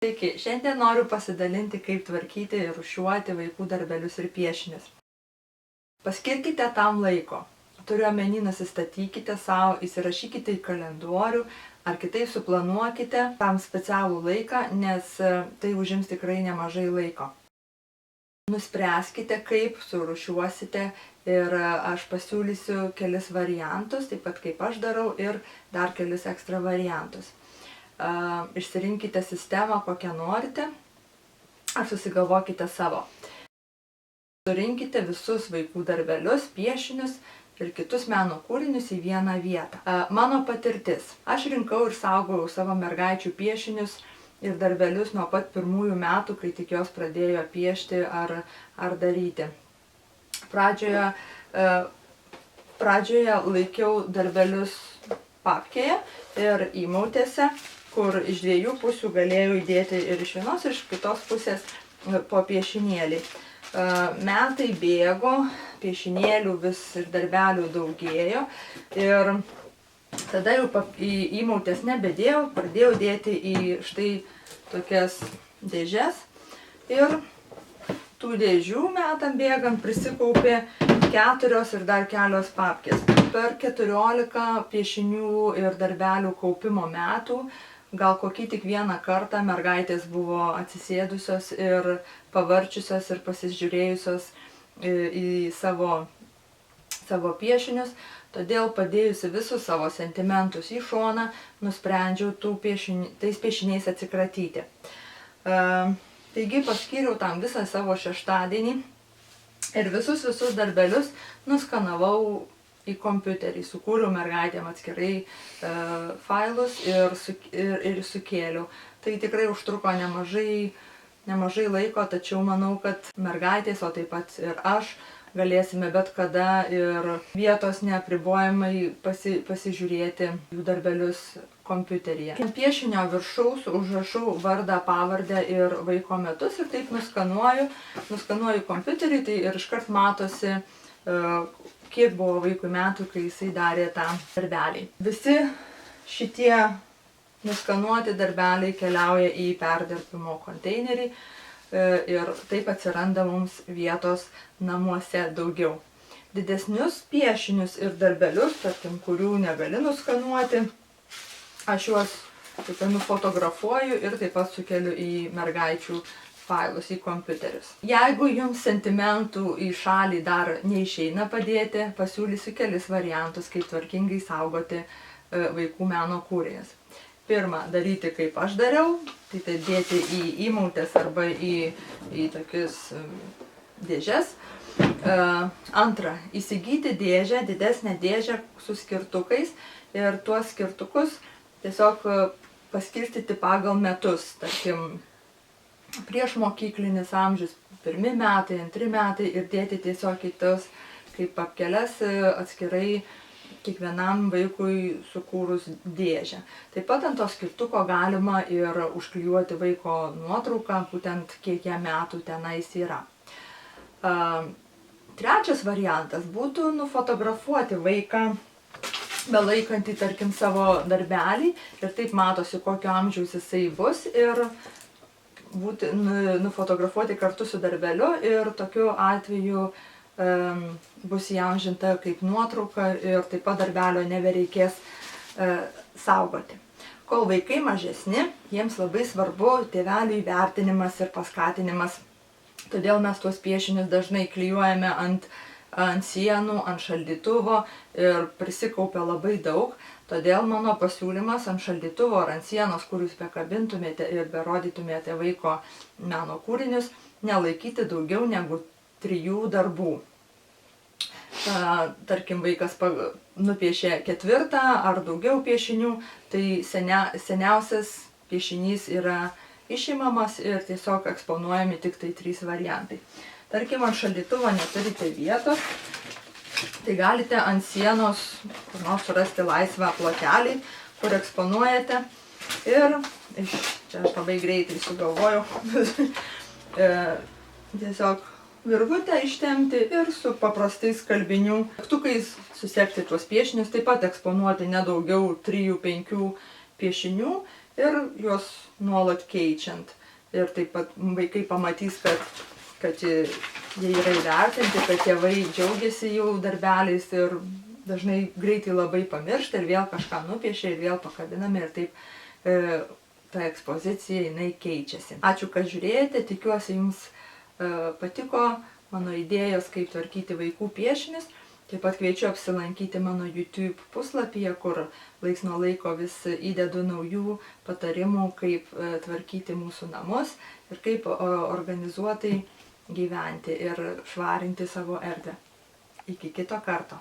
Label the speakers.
Speaker 1: Sveiki, šiandien noriu pasidalinti, kaip tvarkyti ir rūšiuoti vaikų darbelius ir piešinius. Paskirkite tam laiko. Turiu omeny, nusistatykite savo, įsirašykite į kalendorių ar kitaip suplanuokite tam specialų laiką, nes tai užims tikrai nemažai laiko. Nuspręskite, kaip surūšiuosite ir aš pasiūlysiu kelis variantus, taip pat kaip aš darau ir dar kelis ekstra variantus. Išsirinkite sistemą, kokią norite, ar susigalvokite savo. Surinkite visus vaikų darbelius, piešinius ir kitus meno kūrinius į vieną vietą. Mano patirtis. Aš rinkau ir saugojau savo mergaičių piešinius ir darbelius nuo pat pirmųjų metų, kai tik jos pradėjo piešti ar daryti. Pradžioje laikiau darbelius papkėje ir įmautėse, kur iš dviejų pusių galėjau įdėti ir iš vienos, ir iš kitos pusės po piešinėlį. Metai bėgo, piešinėlių vis ir darbelių daugėjo ir tada jau į įmautės nebedėjau, pradėjau dėti į štai tokias dėžes ir tų dėžių metam bėgant prisikaupė 4 ir dar kelios papkės. Per 14 piešinių ir darbelių kaupimo metų gal kokį tik vieną kartą mergaitės buvo atsisėdusios ir pavarčiusios ir pasižiūrėjusios į savo piešinius, todėl padėjusi visus savo sentimentus į šoną, nusprendžiau tais piešiniais atsikratyti. Taigi paskyriau tam visą savo šeštadienį ir visus darbelius nuskanavau į kompiuterį, sukūriau mergaitėm atskirai failus ir sukėliau. Tai tikrai užtruko nemažai laiko, tačiau manau, kad mergaitės, o taip pat ir aš, galėsime bet kada ir vietos neapribojamai pasižiūrėti jų darbelius kompiuteryje. Ant piešinio viršaus užrašau vardą, pavardę ir vaiko metus ir taip nuskanuoju kompiuterį, tai ir iškart matosi, kiek buvo vaikui metų, kai jisai darė tą darbelį. Visi šitie nuskanuoti darbeliai keliauja į perdirbimo konteinerį ir taip atsiranda mums vietos namuose daugiau. Didesnius piešinius ir darbelius, tarkim, kurių negali nuskanuoti, aš juos nufotografuoju ir taip pat sukeliu į mergaičių failus, į kompiuterius. Jeigu jums sentimentų į šalį dar neišeina padėti, pasiūlysiu kelis variantus, kaip tvarkingai saugoti vaikų meno kūrinius. Pirma, daryti kaip aš dariau, tai dėti į įmautės arba į tokius dėžes. Antra, įsigyti dėžę, didesnę dėžę su skirtukais ir tuos skirtukus tiesiog paskirstyti pagal metus, tarkim, prieš mokyklinis amžius, 1 metai, 2 metai ir dėti tiesiog į tas kaip papkeles atskirai kiekvienam vaikui sukūrus dėžę. Taip pat ant to skirtuko galima ir užklijuoti vaiko nuotrauką, būtent kiek jam metų tenais yra. Trečias variantas būtų nufotografuoti vaiką belaikantį, tarkim, savo darbelį ir taip matosi, kokio amžiaus jisai bus ir nufotografuoti kartu su darbeliu ir tokiu atveju bus įamžinta kaip nuotrauka ir taip pat darbelio nebereikės saugoti. Kol vaikai mažesni, jiems labai svarbu tėvelių įvertinimas ir paskatinimas, todėl mes tuos piešinius dažnai klijuojame ant sienų, ant šaldytuvo ir prisikaupia labai daug. Todėl mano pasiūlymas ant šaldytuvo ar ant sienos, kur jūs bekabintumėte ir berodytumėte vaiko meno kūrinius, nelaikyti daugiau negu 3 darbų. Tarkim, vaikas nupiešė 4 ar daugiau piešinių, tai seniausias piešinys yra išimamas ir tiesiog eksponuojami tik tai 3 variantai. Tarkim, ant šaldytuvo neturite vietos, tai galite ant sienos kur nors surasti laisvą plotelį, kur eksponuojate ir čia aš labai greitai sugalvojau tiesiog virvutę ištempti ir su paprastais skalbinių mygtukais susekti tuos piešinius, taip pat eksponuoti nedaugiau 3-5 piešinių ir juos nuolat keičiant. Ir taip pat vaikai pamatys, kad jie yra įvertinti, kad tėvai džiaugiasi jų darbeliais ir dažnai greitai labai pamiršta ir vėl kažką nupiešia ir vėl pakabiname ir taip ta ekspozicija jinai keičiasi. Ačiū, kad žiūrėjote, tikiuosi jums patiko mano idėjos, kaip tvarkyti vaikų piešinius. Taip pat kviečiu apsilankyti mano YouTube puslapyje, kur laiks nuo laiko vis įdedu naujų patarimų, kaip tvarkyti mūsų namus ir kaip organizuotai gyventi ir švarinti savo erdvę. Iki kito karto.